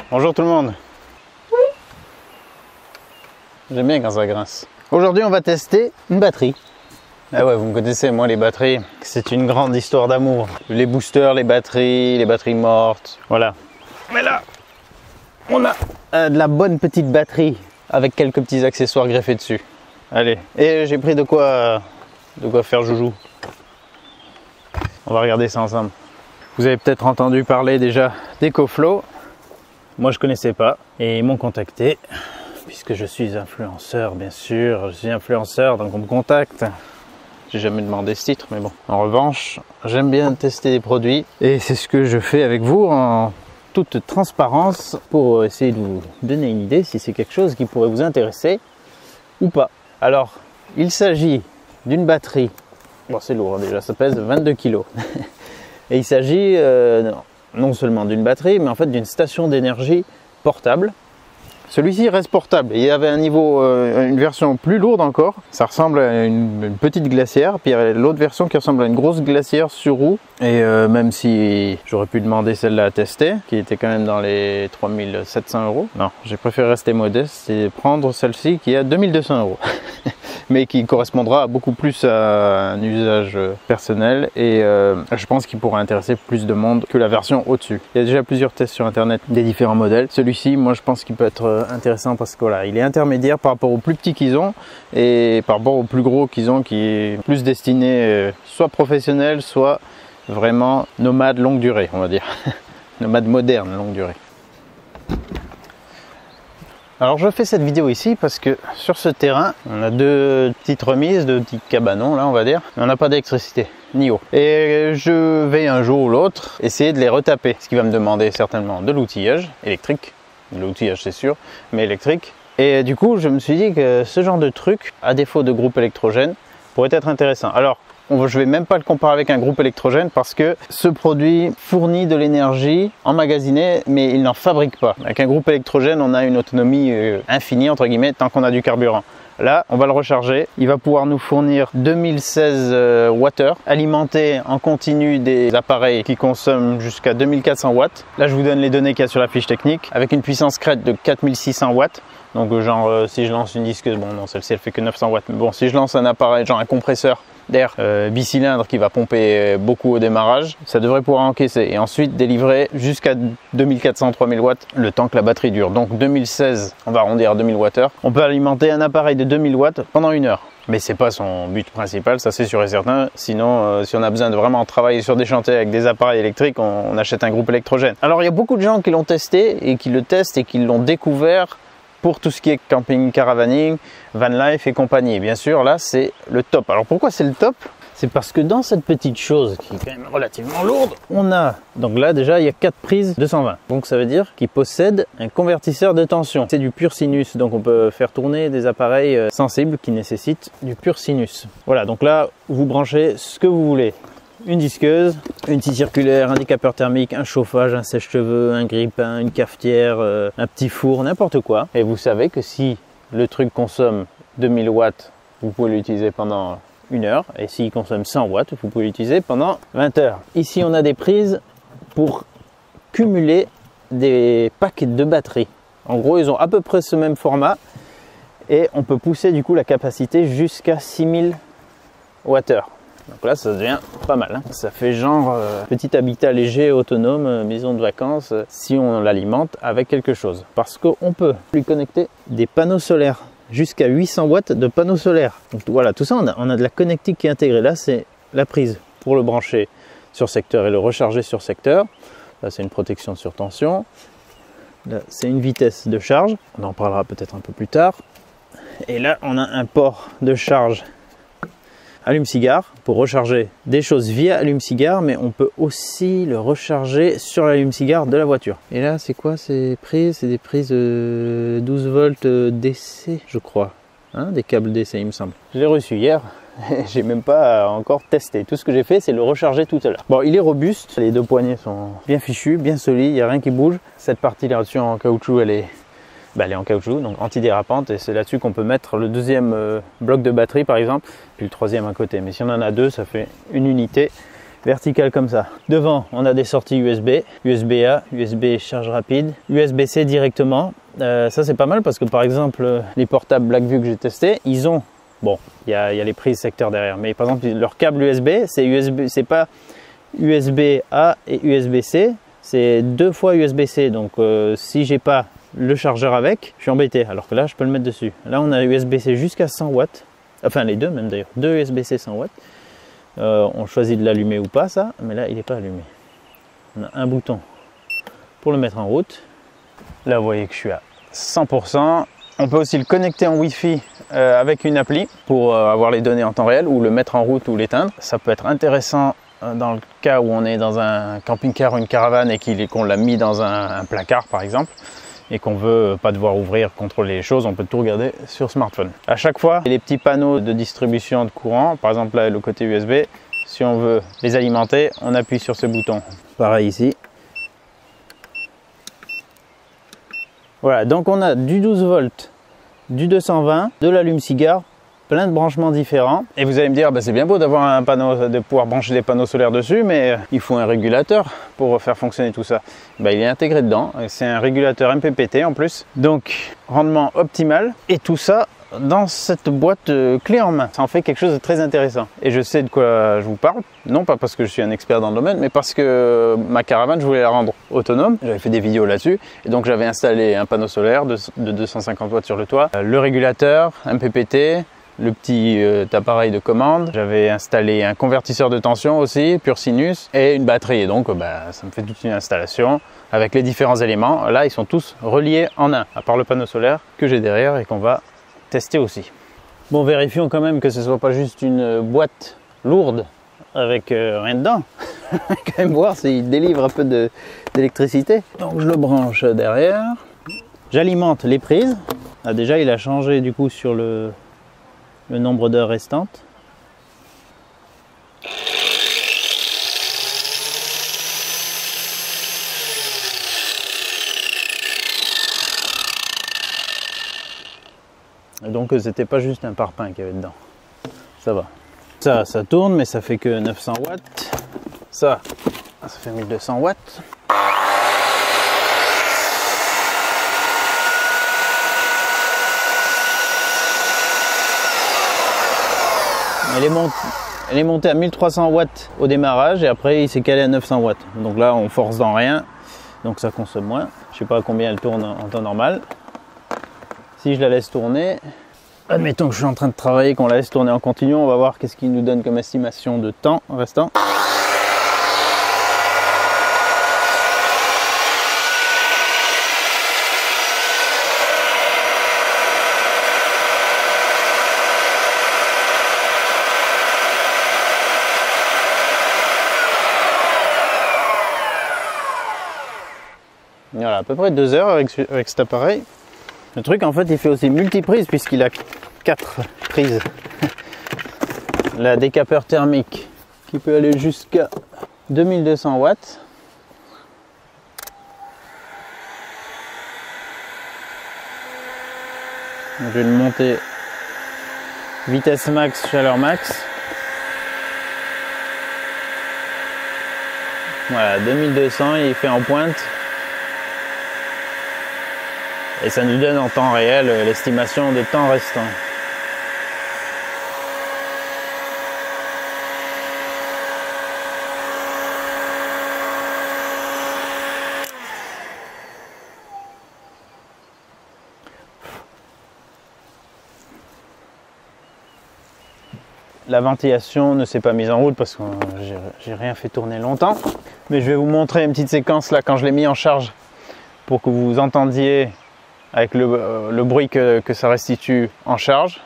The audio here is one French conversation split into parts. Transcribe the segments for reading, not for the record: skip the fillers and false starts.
Bonjour tout le monde. J'aime bien quand ça grince. Aujourd'hui, on va tester une batterie. Ah ouais, vous me connaissez, moi les batteries, c'est une grande histoire d'amour. Les boosters, les batteries mortes, voilà. Mais là, on a de la bonne petite batterie avec quelques petits accessoires greffés dessus. Allez, et j'ai pris de quoi faire joujou. On va regarder ça ensemble. Vous avez peut-être entendu parler déjà d'EcoFlow. Moi je connaissais pas et ils m'ont contacté puisque je suis influenceur, bien sûr. Je suis influenceur, donc on me contacte. J'ai jamais demandé ce titre, mais bon. En revanche, j'aime bien tester des produits et c'est ce que je fais avec vous en toute transparence pour essayer de vous donner une idée si c'est quelque chose qui pourrait vous intéresser ou pas. Alors, il s'agit d'une batterie. Bon, c'est lourd déjà, ça pèse 22 kg. Et il s'agit non seulement d'une batterie, mais en fait d'une station d'énergie portable. Celui-ci reste portable. Il y avait un niveau, une version plus lourde encore. Ça ressemble à une petite glacière. Puis il y a l'autre version qui ressemble à une grosse glacière sur roue. Et même si j'aurais pu demander celle-là à tester, qui était quand même dans les 3700 €. Non, j'ai préféré rester modeste et prendre celle-ci qui est à 2200 €. Mais qui correspondra beaucoup plus à un usage personnel et je pense qu'il pourra intéresser plus de monde que la version au-dessus. Il y a déjà plusieurs tests sur internet des différents modèles. Celui-ci, moi je pense qu'il peut être intéressant parce que voilà, il est intermédiaire par rapport aux plus petits qu'ils ont et par rapport aux plus gros qu'ils ont, qui est plus destiné soit professionnel, soit vraiment nomade longue durée, on va dire. Nomade moderne longue durée. Alors je fais cette vidéo ici parce que sur ce terrain, on a deux petites remises, deux petits cabanons là on va dire, mais on n'a pas d'électricité, ni eau. Et je vais un jour ou l'autre essayer de les retaper, ce qui va me demander certainement de l'outillage électrique, de l'outillage c'est sûr, mais électrique. Et du coup je me suis dit que ce genre de truc, à défaut de groupe électrogène, pourrait être intéressant. Alors je ne vais même pas le comparer avec un groupe électrogène parce que ce produit fournit de l'énergie emmagasinée mais il n'en fabrique pas. Avec un groupe électrogène, on a une autonomie infinie entre guillemets tant qu'on a du carburant. Là, on va le recharger. Il va pouvoir nous fournir 2016 Wh, alimenter en continu des appareils qui consomment jusqu'à 2400 watts. Là, je vous donne les données qu'il y a sur la fiche technique avec une puissance crête de 4600 watts. Donc genre si je lance une disqueuse, bon non celle-ci elle fait que 900 watts, mais bon si je lance un appareil genre un compresseur d'air bicylindre qui va pomper beaucoup au démarrage, ça devrait pouvoir encaisser et ensuite délivrer jusqu'à 2400-3000 watts le temps que la batterie dure. Donc 2016, on va arrondir à 2000 Wh, on peut alimenter un appareil de 2000 watts pendant 1 heure. Mais c'est pas son but principal, ça c'est sûr et certain. Sinon, si on a besoin de vraiment travailler sur des chantiers avec des appareils électriques, on achète un groupe électrogène. Alors il y a beaucoup de gens qui l'ont testé et qui le testent et qui l'ont découvert pour tout ce qui est camping, caravaning, van life et compagnie. Bien sûr, là, c'est le top. Alors, pourquoi c'est le top? C'est parce que dans cette petite chose, qui est quand même relativement lourde, on a, donc là, déjà, il y a 4 prises 220. Donc, ça veut dire qu'il possède un convertisseur de tension. C'est du pur sinus, donc on peut faire tourner des appareils sensibles qui nécessitent du pur sinus. Voilà, donc là, vous branchez ce que vous voulez. Une disqueuse, une scie circulaire, un décapeur thermique, un chauffage, un sèche-cheveux, un grille-pain, une cafetière, un petit four, n'importe quoi. Et vous savez que si le truc consomme 2000 watts, vous pouvez l'utiliser pendant 1 heure. Et s'il consomme 100 watts, vous pouvez l'utiliser pendant 20 heures. Ici, on a des prises pour cumuler des packs de batteries. En gros, ils ont à peu près ce même format. Et on peut pousser du coup la capacité jusqu'à 6000 Wh. Donc là, ça devient pas mal. Hein. Ça fait genre petit habitat léger, autonome, maison de vacances, si on l'alimente avec quelque chose. Parce qu'on peut lui connecter des panneaux solaires, jusqu'à 800 watts de panneaux solaires. Donc voilà, tout ça, on a de la connectique qui est intégrée. Là, c'est la prise pour le brancher sur secteur et le recharger sur secteur. Là, c'est une protection sur tension. Là, c'est une vitesse de charge. On en parlera peut-être un peu plus tard. Et là, on a un port de charge allume-cigare pour recharger des choses via allume-cigare, mais on peut aussi le recharger sur l'allume-cigare de la voiture. Et là, c'est quoi ces prises? C'est des prises 12 volts DC, je crois. Hein, des câbles DC, il me semble. Je l'ai reçu hier. J'ai même pas encore testé. Tout ce que j'ai fait, c'est le recharger tout à l'heure. Bon, il est robuste. Les deux poignées sont bien fichues, bien solides. Il n'y a rien qui bouge. Cette partie là-dessus en caoutchouc, elle est en caoutchouc, donc antidérapante, et c'est là-dessus qu'on peut mettre le deuxième bloc de batterie par exemple, puis le troisième à côté. Mais si on en a deux, ça fait une unité verticale comme ça. Devant, on a des sorties USB, USB-A, USB charge rapide, USB-C directement. Ça c'est pas mal parce que par exemple les portables Blackview que j'ai testé, ils ont, bon, il y a les prises secteur derrière, mais par exemple leur câble USB, c'est pas USB-A et USB-C, c'est 2 fois USB-C. Donc si j'ai pas le chargeur avec, je suis embêté. Alors que là, je peux le mettre dessus. Là, on a USB-C jusqu'à 100 watts. Enfin, les deux même d'ailleurs. 2 USB-C 100 watts. On choisit de l'allumer ou pas, ça. Mais là, il n'est pas allumé. On a un bouton pour le mettre en route. Là, vous voyez que je suis à 100%. On peut aussi le connecter en Wi-Fi avec une appli pour avoir les données en temps réel ou le mettre en route ou l'éteindre. Ça peut être intéressant dans le cas où on est dans un camping-car ou une caravane et qu'on l'a mis dans un placard par exemple et qu'on veut pas devoir ouvrir, contrôler les choses, on peut tout regarder sur smartphone. À chaque fois, les petits panneaux de distribution de courant, par exemple là le côté USB, si on veut les alimenter, on appuie sur ce bouton. Pareil ici. Voilà, donc on a du 12 volts, du 220, de l'allume-cigare, plein de branchements différents. Et vous allez me dire, bah, c'est bien beau d'avoir un panneau, de pouvoir brancher des panneaux solaires dessus, mais il faut un régulateur pour faire fonctionner tout ça. Bah, il est intégré dedans, c'est un régulateur MPPT en plus, donc rendement optimal, et tout ça dans cette boîte clé en main. Ça en fait quelque chose de très intéressant. Et je sais de quoi je vous parle, non pas parce que je suis un expert dans le domaine, mais parce que ma caravane, je voulais la rendre autonome. J'avais fait des vidéos là-dessus, et donc j'avais installé un panneau solaire de 250 watts sur le toit, le régulateur MPPT, le petit appareil de commande. J'avais installé un convertisseur de tension aussi, pur sinus, et une batterie. Et donc ça me fait toute une installation avec les différents éléments. Là, ils sont tous reliés en un, à part le panneau solaire que j'ai derrière et qu'on va tester aussi. Bon, vérifions quand même que ce soit pas juste une boîte lourde avec rien dedans. Quand même voir s'il délivre un peu d'électricité. Donc je le branche derrière. J'alimente les prises. Ah, déjà, il a changé du coup sur le nombre d'heures restantes. Et donc c'était pas juste un parpaing qu'il y avait dedans. Ça va. Ça tourne, mais ça fait que 900 watts. Ça fait 1200 watts. Elle est montée à 1300 watts au démarrage et après il s'est calé à 900 watts. Donc là on force dans rien, donc ça consomme moins. Je sais pas à combien elle tourne en temps normal. Si je la laisse tourner, admettons que je suis en train de travailler, qu'on la laisse tourner en continu, on va voir qu'est-ce qu'il nous donne comme estimation de temps restant. Voilà, à peu près 2 heures avec cet appareil. Le truc en fait il fait aussi multiprise puisqu'il a 4 prises. La décapeur thermique qui peut aller jusqu'à 2200 watts. Je vais le monter vitesse max, chaleur max. Voilà, 2200, il fait en pointe. Et ça nous donne en temps réel l'estimation de temps restant. La ventilation ne s'est pas mise en route parce que j'ai rien fait tourner longtemps. Mais je vais vous montrer une petite séquence là quand je l'ai mis en charge pour que vous entendiez avec le bruit que ça restitue en charge.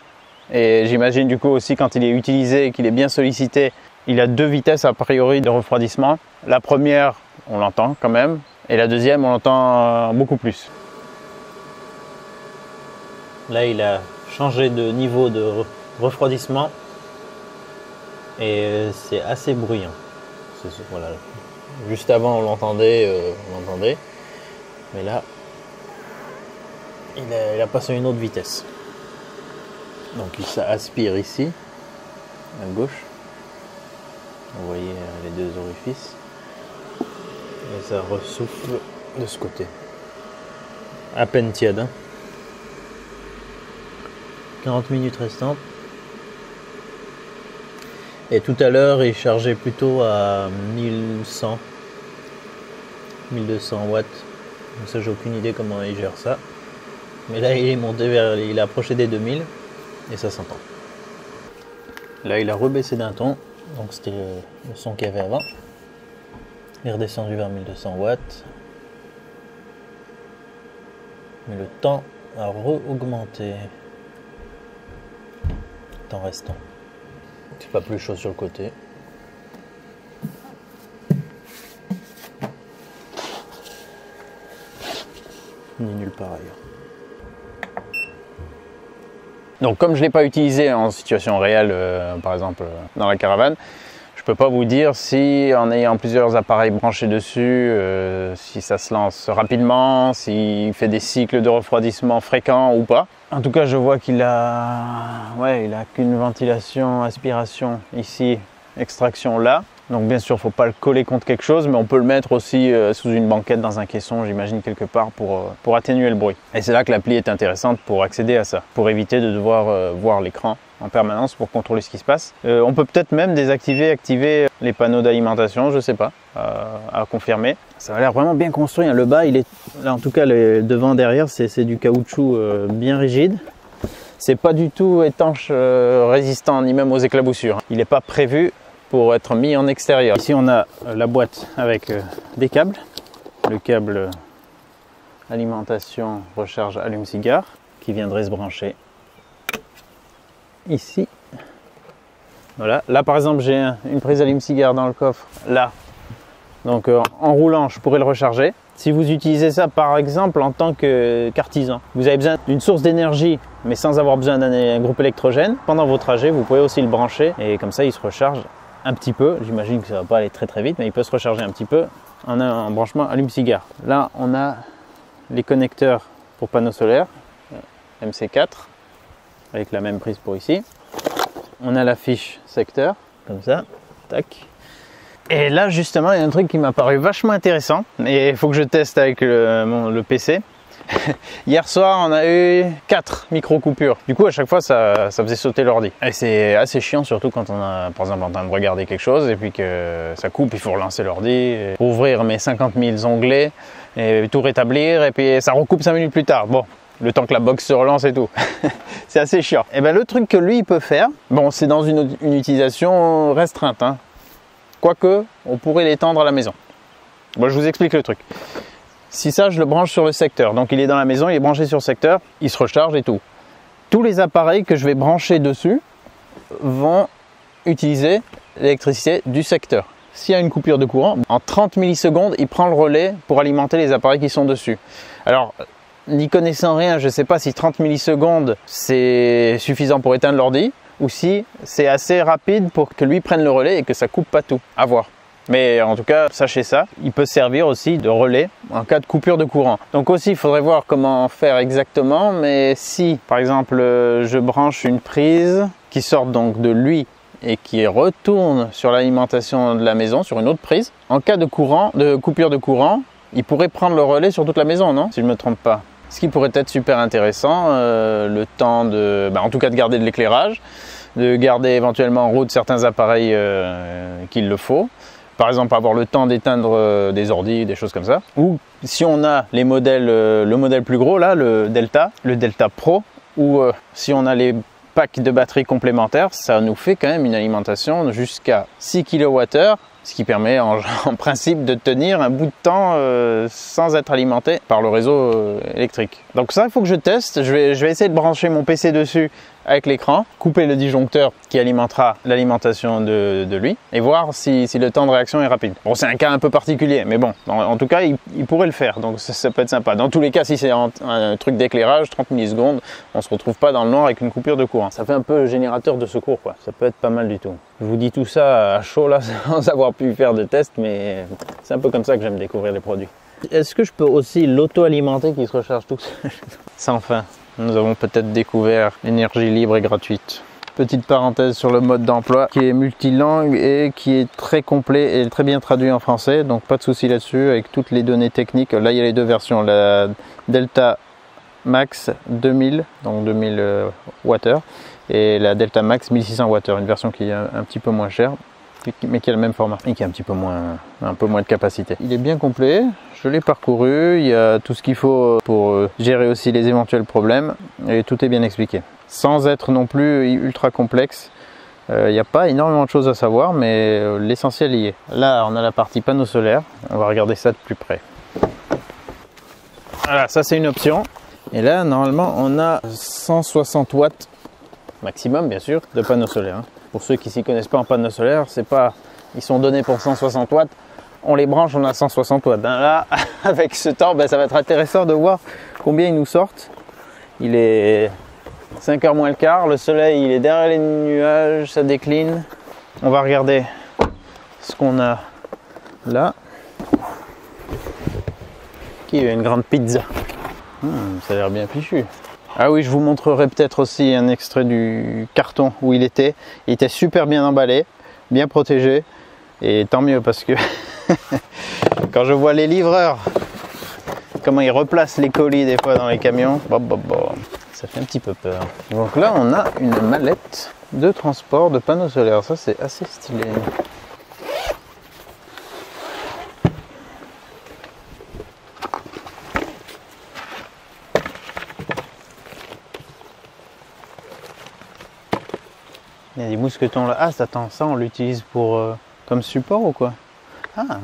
Et j'imagine du coup aussi quand il est utilisé et qu'il est bien sollicité, il a 2 vitesses a priori de refroidissement. La première, on l'entend quand même, et la deuxième, on l'entend beaucoup plus. Là, il a changé de niveau de refroidissement et c'est assez bruyant. Voilà. Juste avant, on l'entendait, mais là, il a passé une autre vitesse. Donc ça aspire ici, à gauche. Vous voyez les deux orifices. Et ça ressouffle de ce côté. À peine tiède. Hein. 40 minutes restantes. Et tout à l'heure, il chargeait plutôt à 1100, 1200 watts. Donc ça, j'ai aucune idée comment il gère ça. Mais là, il est monté il a approché des 2000 et ça s'entend. Là, il a rebaissé d'un ton. Donc c'était le son qu'il y avait avant. Il est redescendu vers 1200 watts. Mais le temps a re-augmenté. Temps restant. C'est pas plus chaud sur le côté. Ni nulle part ailleurs. Donc comme je ne l'ai pas utilisé en situation réelle, par exemple dans la caravane, je peux pas vous dire si en ayant plusieurs appareils branchés dessus, si ça se lance rapidement, s'il fait des cycles de refroidissement fréquents ou pas. En tout cas, je vois qu'il a, il a qu'une ventilation, aspiration ici, extraction là. Donc bien sûr, il ne faut pas le coller contre quelque chose, mais on peut le mettre aussi sous une banquette dans un caisson, j'imagine quelque part, pour atténuer le bruit. Et c'est là que l'appli est intéressante pour accéder à ça, pour éviter de devoir voir l'écran en permanence pour contrôler ce qui se passe. On peut peut-être même désactiver, activer les panneaux d'alimentation, je ne sais pas, à confirmer. Ça a l'air vraiment bien construit, hein. Le bas, il est, là en tout cas, le devant, derrière, c'est du caoutchouc bien rigide. C'est pas du tout étanche, résistant, ni même aux éclaboussures. Il n'est pas prévu pour être mis en extérieur. Ici, on a la boîte avec des câbles. Le câble alimentation, recharge, allume-cigare, qui viendrait se brancher ici. Voilà. Là, par exemple, j'ai une prise allume-cigare dans le coffre, là. Donc, en roulant, je pourrais le recharger. Si vous utilisez ça, par exemple, en tant qu'artisan, vous avez besoin d'une source d'énergie, mais sans avoir besoin d'un groupe électrogène, pendant vos trajets, vous pouvez aussi le brancher et comme ça, il se recharge un petit peu. J'imagine que ça ne va pas aller très très vite, mais il peut se recharger un petit peu en un branchement allume-cigare. Là, on a les connecteurs pour panneaux solaires, MC4, avec la même prise pour ici. On a la fiche secteur, comme ça, tac. Et là, justement, il y a un truc qui m'a paru vachement intéressant, et il faut que je teste avec le PC. Hier soir, on a eu 4 micro-coupures. Du coup, à chaque fois, ça faisait sauter l'ordi. Et c'est assez chiant, surtout quand on a, par exemple, en train de regarder quelque chose, et puis que ça coupe, il faut relancer l'ordi, ouvrir mes 50 000 onglets, et tout rétablir, et puis ça recoupe 5 minutes plus tard. Bon, le temps que la box se relance et tout. C'est assez chiant. Et bien, le truc que lui, il peut faire, bon, c'est dans une utilisation restreinte, hein. Quoique, on pourrait l'étendre à la maison. Bon, je vous explique le truc. Si ça, je le branche sur le secteur, donc il est dans la maison, il est branché sur le secteur, il se recharge et tout. Tous les appareils que je vais brancher dessus vont utiliser l'électricité du secteur. S'il y a une coupure de courant, en 30 millisecondes, il prend le relais pour alimenter les appareils qui sont dessus. Alors, n'y connaissant rien, je ne sais pas si 30 millisecondes, c'est suffisant pour éteindre l'ordi, ou si c'est assez rapide pour que lui prenne le relais et que ça coupe pas tout. À voir. Mais en tout cas, sachez ça, il peut servir aussi de relais en cas de coupure de courant. Donc aussi, il faudrait voir comment faire exactement, mais si, par exemple, je branche une prise qui sort donc de lui et qui retourne sur l'alimentation de la maison, sur une autre prise, en cas de coupure de courant, il pourrait prendre le relais sur toute la maison, non? Si je ne me trompe pas. Ce qui pourrait être super intéressant, le temps de, en tout cas de garder de l'éclairage, de garder éventuellement en route certains appareils qu'il le faut. Par exemple, avoir le temps d'éteindre des ordis, des choses comme ça. Ou si on a les modèles, le modèle plus gros, là, le Delta Pro, ou si on a les packs de batteries complémentaires, ça nous fait quand même une alimentation jusqu'à 6 kWh, ce qui permet en principe de tenir un bout de temps sans être alimenté par le réseau électrique. Donc ça, il faut que je teste. Je vais essayer de brancher mon PC dessus avec l'écran, couper le disjoncteur qui alimentera l'alimentation de lui et voir si le temps de réaction est rapide. Bon, c'est un cas un peu particulier, mais bon, en tout cas, il pourrait le faire, donc ça peut être sympa. Dans tous les cas, si c'est un truc d'éclairage, 30 millisecondes, on ne se retrouve pas dans le noir avec une coupure de courant. Ça fait un peu générateur de secours, quoi. Ça peut être pas mal du tout. Je vous dis tout ça à chaud, là, sans avoir pu faire de test, mais c'est un peu comme ça que j'aime découvrir les produits. Est-ce que je peux aussi l'auto-alimenter qui se recharge tout seul? Sans fin. Nous avons peut-être découvert l'énergie libre et gratuite. Petite parenthèse sur le mode d'emploi qui est multilangue et qui est très complet et très bien traduit en français, donc pas de souci là-dessus avec toutes les données techniques. Là il y a les deux versions, la Delta Max 2000, donc 2000 Wh, et la Delta Max 1600 Wh, une version qui est un petit peu moins chère, mais qui a le même format et qui a un peu moins de capacité. Il est bien complet, je l'ai parcouru, il y a tout ce qu'il faut pour gérer aussi les éventuels problèmes et tout est bien expliqué. Sans être non plus ultra complexe, il n'y a pas énormément de choses à savoir, mais l'essentiel y est. Là on a la partie panneau solaire, on va regarder ça de plus près. Voilà, ça c'est une option. Et là normalement on a 160 watts maximum bien sûr de panneaux solaires. Pour ceux qui s'y connaissent pas en panneaux solaires, c'est pas, ils sont donnés pour 160 watts, on les branche, on a 160 watts. Là avec ce temps, ça va être intéressant de voir combien ils nous sortent. Il est 5h moins le quart, le soleil il est derrière les nuages, ça décline. On va regarder ce qu'on a là. Qui est une grande pizza. Ça a l'air bien fichu. Ah oui, je vous montrerai peut-être aussi un extrait du carton où il était. Il était super bien emballé, bien protégé. Et tant mieux parce que quand je vois les livreurs, comment ils replacent les colis des fois dans les camions, ça fait un petit peu peur. Donc là, on a une mallette de transport de panneaux solaires. Ça, c'est assez stylé. Il y a des mousquetons là. Ah, attends, ça on l'utilise pour comme support ou quoi? Ah,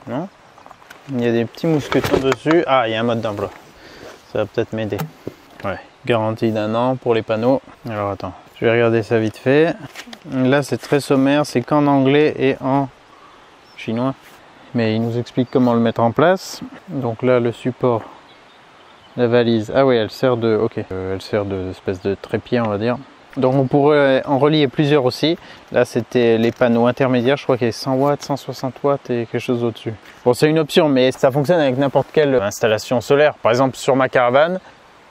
non? Il y a des petits mousquetons dessus. Ah, il y a un mode d'emploi. Ça va peut-être m'aider. Ouais, garantie d'1 an pour les panneaux. Alors attends, je vais regarder ça vite fait. Là, c'est très sommaire, c'est qu'en anglais et en chinois. Mais il nous explique comment le mettre en place. Donc là, le support, la valise. Ah oui, elle sert de, ok, elle sert d'espèce de trépied, on va dire. Donc on pourrait en relier plusieurs aussi. Là c'était les panneaux intermédiaires, je crois qu'il y a 100 watts, 160 watts et quelque chose au-dessus. Bon, c'est une option, mais ça fonctionne avec n'importe quelle installation solaire. Par exemple sur ma caravane,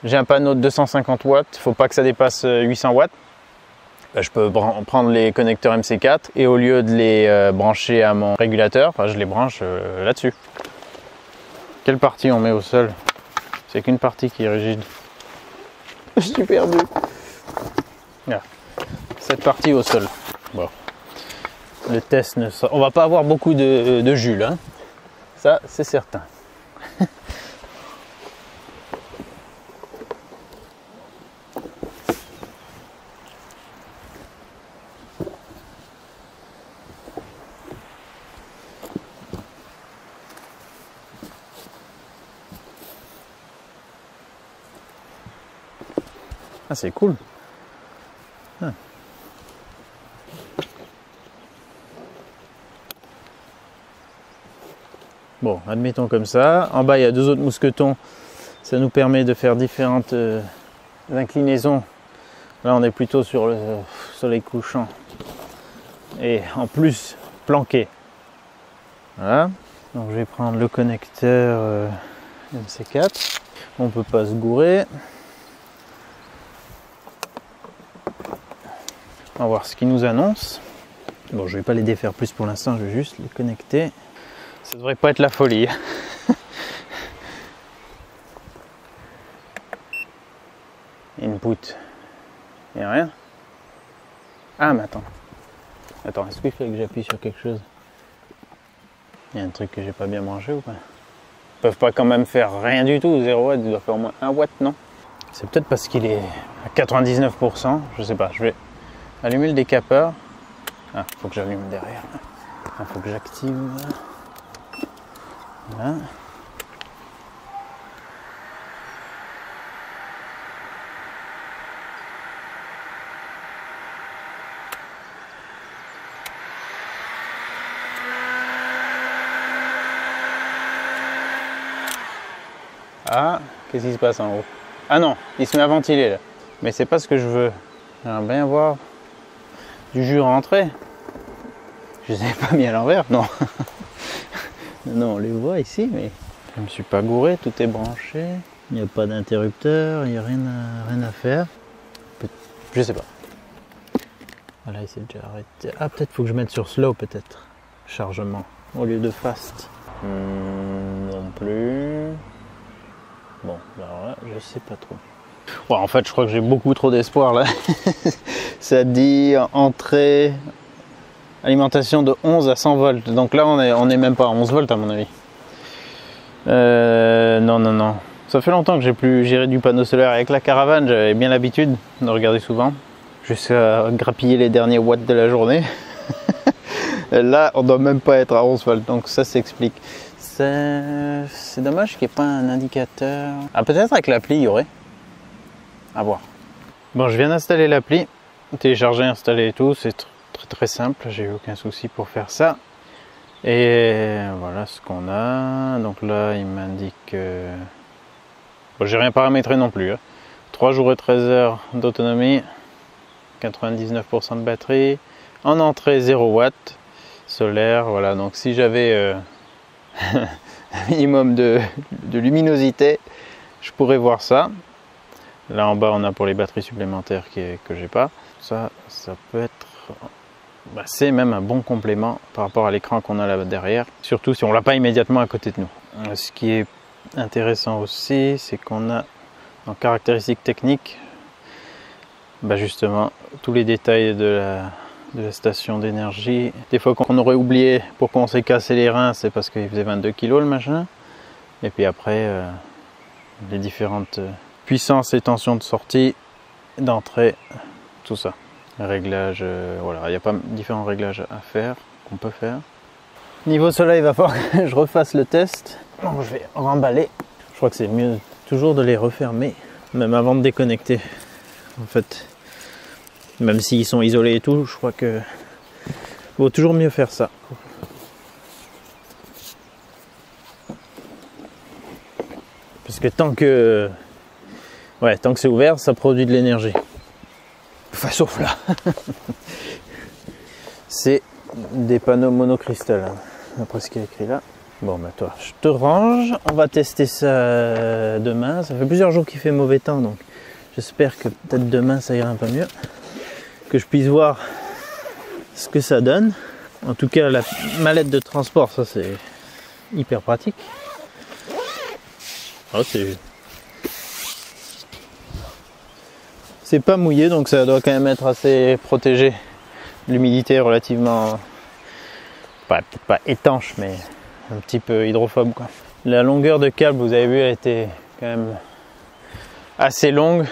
j'ai un panneau de 250 watts, il ne faut pas que ça dépasse 800 watts. Je peux prendre les connecteurs MC4 et au lieu de les brancher à mon régulateur, je les branche là-dessus. Quelle partie on met au sol? C'est qu'une partie qui est rigide. Je suis perdu. Là. Cette partie au sol. Bon. Le test ne sort. On va pas avoir beaucoup de Jules, hein. Ça c'est certain. Ah, c'est cool. Ah. Bon, admettons comme ça. En bas, il y a deux autres mousquetons. Ça nous permet de faire différentes inclinaisons. Là, on est plutôt sur le soleil couchant. Et en plus, planqué. Voilà. Donc, je vais prendre le connecteur MC4. On peut pas se gourer. On va voir ce qu'il nous annonce. Bon, je vais pas les défaire plus pour l'instant, je vais juste les connecter. Ça devrait pas être la folie. Input. Il n'y a rien. Ah, mais attends. Attends, est-ce qu'il faut que j'appuie sur quelque chose? Il y a un truc que j'ai pas bien branché ou pas? Ils peuvent pas quand même faire rien du tout, 0 watt, il doit faire au moins 1 watt, non? C'est peut-être parce qu'il est à 99%, je sais pas, je vais allumer le décapeur. Ah, faut que j'allume derrière. Il faut que j'active. Voilà. Ah, qu'est-ce qui se passe en haut? Ah non, il se met à ventiler là. Mais c'est pas ce que je veux. J'aimerais bien voir du jus rentrer. Je les ai pas mis à l'envers, non. Non, on les voit ici, mais je me suis pas gouré, tout est branché. Il n'y a pas d'interrupteur, il n'y a rien à faire. Je sais pas. Ah là, il s'est déjà arrêté. Ah, peut-être faut que je mette sur slow, peut-être. Chargement, au lieu de fast. Non plus. Bon, alors là, je sais pas trop. Ouais, en fait, je crois que j'ai beaucoup trop d'espoir là. Ça dit entrée, alimentation de 11 à 100 volts. Donc là, on est même pas à 11 volts à mon avis. Non. Ça fait longtemps que j'ai plus géré du panneau solaire. Avec la caravane, j'avais bien l'habitude de regarder souvent. Jusqu'à grappiller les derniers watts de la journée. Là, on doit même pas être à 11 volts. Donc ça s'explique. C'est dommage qu'il n'y ait pas un indicateur. Ah, peut-être avec l'appli, il y aurait. À voir. Bon, je viens d'installer l'appli. Télécharger, installer et tout. C'est très simple. J'ai eu aucun souci pour faire ça. Et voilà ce qu'on a. Donc là, il m'indique... Bon, j'ai rien paramétré non plus. 3 jours et 13 heures d'autonomie. 99% de batterie. En entrée, 0 watts. Solaire, voilà. Donc si j'avais un minimum de luminosité, je pourrais voir ça. Là en bas, on a pour les batteries supplémentaires que j'ai pas. Ça peut être... Bah, c'est même un bon complément par rapport à l'écran qu'on a là derrière, surtout si on l'a pas immédiatement à côté de nous. Ce qui est intéressant aussi, c'est qu'on a en caractéristiques techniques, bah justement tous les détails de la station d'énergie. Des fois qu'on aurait oublié pourquoi on s'est cassé les reins, c'est parce qu'il faisait 22 kg le machin. Et puis après les différentes puissances et tensions de sortie, d'entrée, tout ça. Réglages, voilà, il y a pas différents réglages à faire, qu'on peut faire. Niveau soleil, il va falloir que je refasse le test. Donc je vais remballer. Je crois que c'est mieux toujours de les refermer, même avant de déconnecter. En fait, même s'ils sont isolés et tout, je crois que vaut toujours mieux faire ça. Parce que tant que c'est ouvert, ça produit de l'énergie. Enfin, sauf là. C'est des panneaux monocristal, hein, d'après ce qui est écrit là. Bon, bah toi, je te range. On va tester ça demain. Ça fait plusieurs jours qu'il fait mauvais temps, donc j'espère que peut-être demain ça ira un peu mieux. Que je puisse voir ce que ça donne. En tout cas, la mallette de transport, ça c'est hyper pratique. Oh, c'est pas mouillé, donc ça doit quand même être assez protégé. L'humidité est relativement, peut-être pas étanche, mais un petit peu hydrophobe, quoi. La longueur de câble, vous avez vu, a été quand même assez longue.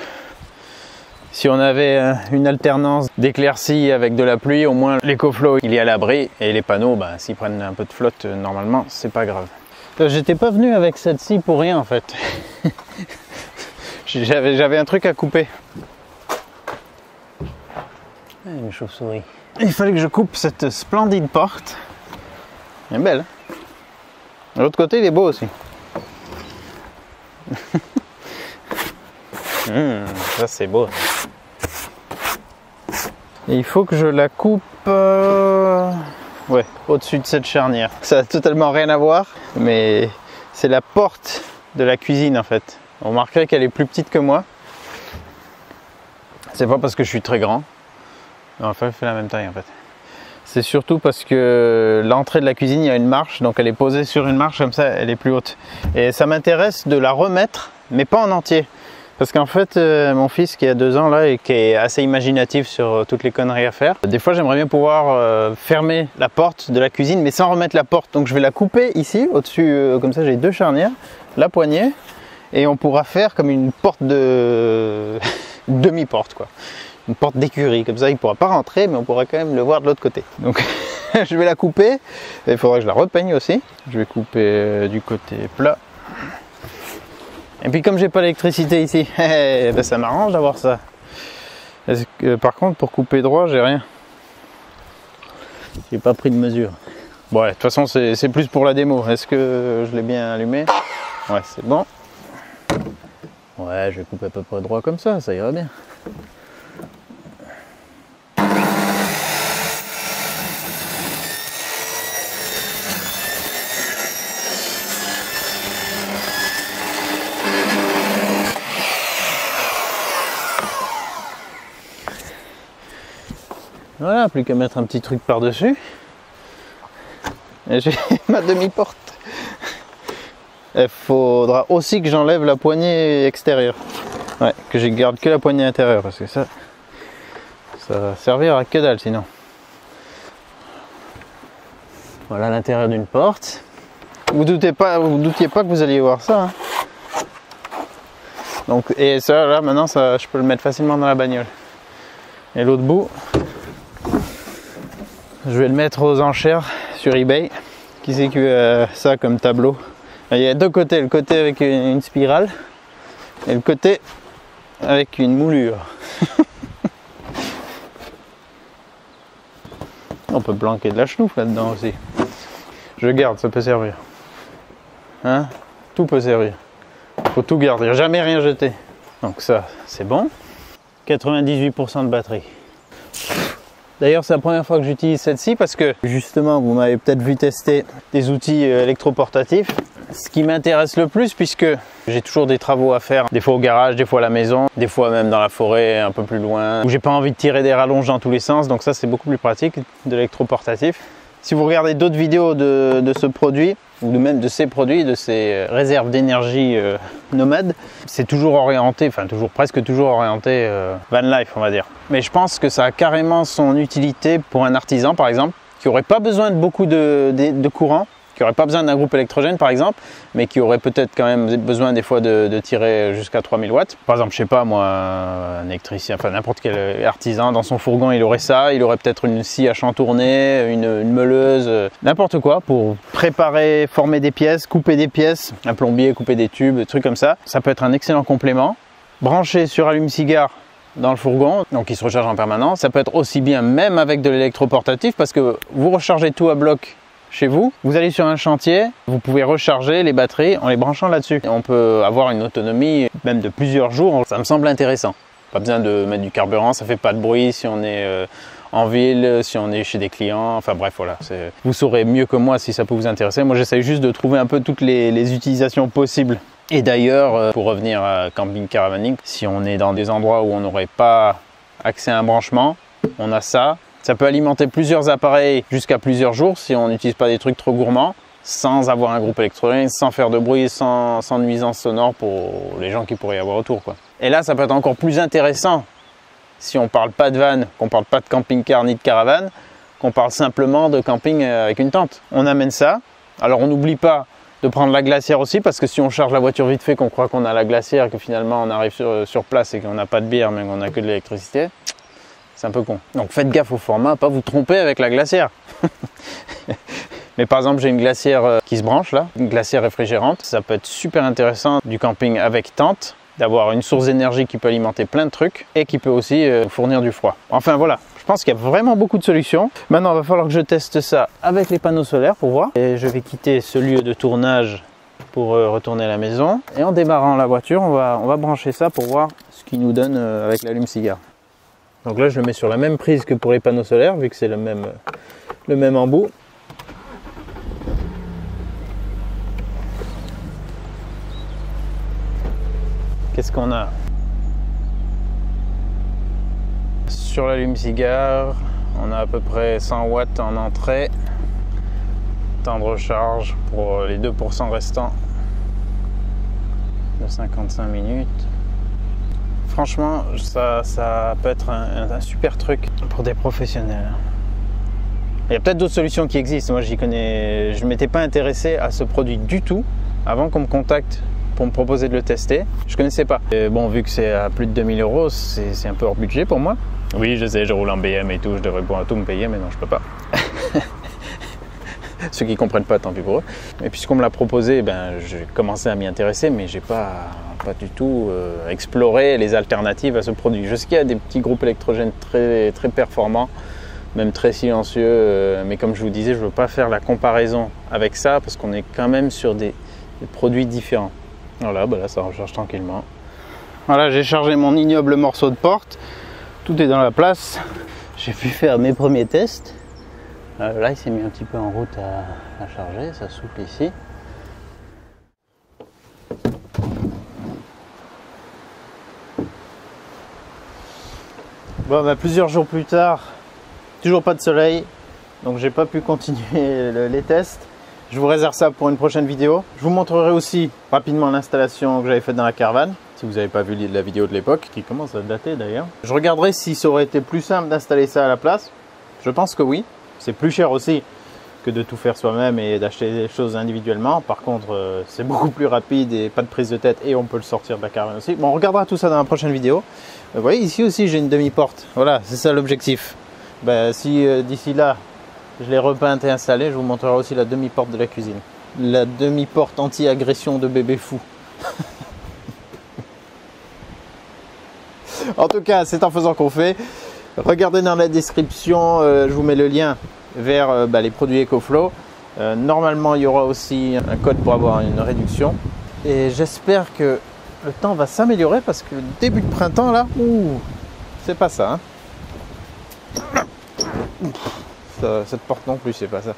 Si on avait une alternance d'éclaircies avec de la pluie, au moins l'EcoFlow il est à l'abri, et les panneaux, bah, s'ils prennent un peu de flotte, normalement c'est pas grave. J'étais pas venu avec cette-ci pour rien en fait. J'avais un truc à couper. Une chauve-souris. Il fallait que je coupe cette splendide porte. Elle est belle. Hein, de l'autre côté, il est beau aussi. Ça, c'est beau. Et il faut que je la coupe ouais, au-dessus de cette charnière. Ça n'a totalement rien à voir, mais c'est la porte de la cuisine en fait. On remarquerait qu'elle est plus petite que moi. C'est pas parce que je suis très grand. Enfin, elle fait la même taille en fait. C'est surtout parce que l'entrée de la cuisine, il y a une marche, donc elle est posée sur une marche, comme ça elle est plus haute. Et ça m'intéresse de la remettre, mais pas en entier. Parce qu'en fait, mon fils qui a 2 ans là et qui est assez imaginatif sur toutes les conneries à faire, des fois j'aimerais bien pouvoir fermer la porte de la cuisine, mais sans remettre la porte. Donc je vais la couper ici, au-dessus, comme ça j'ai 2 charnières, la poignée, et on pourra faire comme une porte de demi-porte quoi. Une porte d'écurie, comme ça il ne pourra pas rentrer, mais on pourra quand même le voir de l'autre côté. Donc je vais la couper, et il faudra que je la repeigne aussi. Je vais couper du côté plat. Et puis comme j'ai pas l'électricité ici, ben ça m'arrange d'avoir ça. Par contre pour couper droit, j'ai rien. J'ai pas pris de mesure. Bon, ouais, de toute façon c'est plus pour la démo. Est-ce que je l'ai bien allumé? Ouais, c'est bon. Ouais, je vais couper à peu près droit comme ça ira bien. Voilà, plus qu'à mettre un petit truc par-dessus. Et j'ai ma demi-porte. Il faudra aussi que j'enlève la poignée extérieure. Ouais, que je garde que la poignée intérieure parce que ça va servir à que dalle sinon. Voilà l'intérieur d'une porte. Vous doutiez pas que vous alliez voir ça. Hein. Donc, et ça là maintenant je peux le mettre facilement dans la bagnole. Et l'autre bout, je vais le mettre aux enchères sur eBay. Qui c'est qui a ça comme tableau? Il y a deux côtés, le côté avec une spirale et le côté avec une moulure. On peut planquer de la chenouf là-dedans aussi. Je garde, ça peut servir. Hein? Tout peut servir. Faut tout garder, jamais rien jeter. Donc ça, c'est bon. 98% de batterie. D'ailleurs, c'est la première fois que j'utilise celle-ci parce que justement, vous m'avez peut-être vu tester des outils électroportatifs. Ce qui m'intéresse le plus, puisque j'ai toujours des travaux à faire, des fois au garage, des fois à la maison, des fois même dans la forêt, un peu plus loin, où j'ai pas envie de tirer des rallonges dans tous les sens, donc ça c'est beaucoup plus pratique de l'électroportatif. Si vous regardez d'autres vidéos de ce produit, ou même de ces produits, de ces réserves d'énergie nomades, c'est toujours orienté, enfin presque toujours orienté van life on va dire. Mais je pense que ça a carrément son utilité pour un artisan par exemple, qui n'aurait pas besoin de beaucoup de courant, qui n'aurait pas besoin d'un groupe électrogène par exemple, mais qui aurait peut-être quand même besoin des fois de tirer jusqu'à 3000 watts. Par exemple, je sais pas moi, un électricien, enfin n'importe quel artisan, dans son fourgon il aurait ça, il aurait peut-être une scie à chantourner, une meuleuse, n'importe quoi pour préparer, former des pièces, couper des pièces, un plombier, couper des tubes, des trucs comme ça. Ça peut être un excellent complément. Branché sur allume-cigare dans le fourgon, donc il se recharge en permanence. Ça peut être aussi bien même avec de l'électroportatif parce que vous rechargez tout à bloc chez vous, vous allez sur un chantier, vous pouvez recharger les batteries en les branchant là-dessus. On peut avoir une autonomie même de plusieurs jours, ça me semble intéressant. Pas besoin de mettre du carburant, ça fait pas de bruit si on est en ville, si on est chez des clients, enfin bref voilà. Vous saurez mieux que moi si ça peut vous intéresser. Moi j'essaye juste de trouver un peu toutes les utilisations possibles. Et d'ailleurs, pour revenir à camping caravaning, si on est dans des endroits où on n'aurait pas accès à un branchement, on a ça. Ça peut alimenter plusieurs appareils jusqu'à plusieurs jours si on n'utilise pas des trucs trop gourmands, sans avoir un groupe électrogène, sans faire de bruit, sans nuisance sonore pour les gens qui pourraient y avoir autour, quoi. Et là, ça peut être encore plus intéressant si on ne parle pas de van, qu'on ne parle pas de camping-car ni de caravane, qu'on parle simplement de camping avec une tente. On amène ça. Alors on n'oublie pas de prendre la glacière aussi, parce que si on charge la voiture vite fait, qu'on croit qu'on a la glacière et que finalement on arrive sur place et qu'on n'a pas de bière mais qu'on n'a que de l'électricité, c'est un peu con. Donc faites gaffe au format, pas vous tromper avec la glacière. Mais par exemple, j'ai une glacière qui se branche là, une glacière réfrigérante. Ça peut être super intéressant du camping avec tente, d'avoir une source d'énergie qui peut alimenter plein de trucs et qui peut aussi fournir du froid. Enfin voilà, je pense qu'il y a vraiment beaucoup de solutions. Maintenant, il va falloir que je teste ça avec les panneaux solaires pour voir. Et je vais quitter ce lieu de tournage pour retourner à la maison. Et en démarrant la voiture, on va brancher ça pour voir ce qu'il nous donne avec l'allume-cigare. Donc là, je le mets sur la même prise que pour les panneaux solaires, vu que c'est le même embout. Qu'est-ce qu'on a? Sur l'allume-cigare, on a à peu près 100 watts en entrée. Temps de recharge pour les 2% restants de 55 minutes. Franchement, ça peut être un super truc pour des professionnels. Il y a peut-être d'autres solutions qui existent. Moi, je ne m'étais pas intéressé à ce produit du tout avant qu'on me contacte pour me proposer de le tester. Je ne connaissais pas. Et bon, vu que c'est à plus de 2000 €, c'est un peu hors budget pour moi. Oui, je sais, je roule en BM et tout, je devrais pouvoir tout me payer, mais non, je peux pas. Ceux qui ne comprennent pas, tant pis pour eux. Et puisqu'on me l'a proposé, j'ai commencé à m'y intéresser, mais j'ai pas du tout exploré les alternatives à ce produit. Je sais qu'il y a des petits groupes électrogènes très, très performants, même très silencieux, mais comme je vous disais, je ne veux pas faire la comparaison avec ça, parce qu'on est quand même sur des produits différents. Voilà, là ça recharge tranquillement. Voilà, j'ai chargé mon ignoble morceau de porte, tout est dans la place. J'ai pu faire mes premiers tests. Là, il s'est mis un petit peu en route à charger, ça souffle ici. Bon, plusieurs jours plus tard, Toujours pas de soleil, donc j'ai pas pu continuer les tests. Je vous réserve ça pour une prochaine vidéo. Je vous montrerai aussi rapidement l'installation que j'avais faite dans la caravane. Si vous n'avez pas vu la vidéo de l'époque, qui commence à dater d'ailleurs. Je regarderai si ça aurait été plus simple d'installer ça à la place. Je pense que oui. C'est plus cher aussi que de tout faire soi-même et d'acheter des choses individuellement. Par contre, c'est beaucoup plus rapide et pas de prise de tête et on peut le sortir de la caravane aussi. Bon, on regardera tout ça dans la prochaine vidéo. Vous voyez, ici aussi, j'ai une demi-porte. Voilà, c'est ça l'objectif. Ben, si d'ici là, je l'ai repeinte et installée, je vous montrerai aussi la demi-porte de la cuisine. La demi-porte anti-agression de bébé fou. En tout cas, c'est en faisant qu'on fait. Regardez dans la description, je vous mets le lien vers les produits EcoFlow. Normalement, il y aura aussi un code pour avoir une réduction. Et j'espère que le temps va s'améliorer parce que le début de printemps, là, c'est pas ça, hein. Cette porte non plus, c'est pas ça.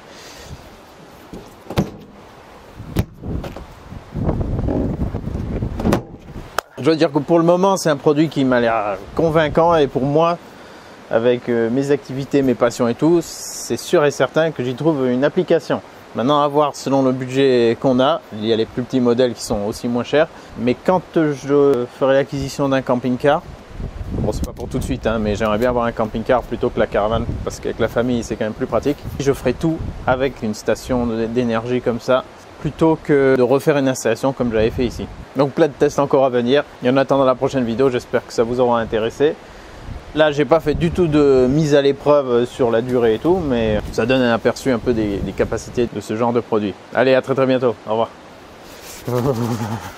Je dois dire que pour le moment, c'est un produit qui m'a l'air convaincant et pour moi, avec mes activités, mes passions et tout, c'est sûr et certain que j'y trouve une application. Maintenant, à voir selon le budget qu'on a, il y a les plus petits modèles qui sont aussi moins chers. Mais quand je ferai l'acquisition d'un camping-car, bon, c'est pas pour tout de suite, hein, mais j'aimerais bien avoir un camping-car plutôt que la caravane parce qu'avec la famille, c'est quand même plus pratique. Je ferai tout avec une station d'énergie comme ça, plutôt que de refaire une installation comme j'avais fait ici. Donc plein de tests encore à venir. Et en attendant la prochaine vidéo, j'espère que ça vous aura intéressé. Là, j'ai pas fait du tout de mise à l'épreuve sur la durée et tout, mais ça donne un aperçu un peu des capacités de ce genre de produit. Allez, à très bientôt. Au revoir.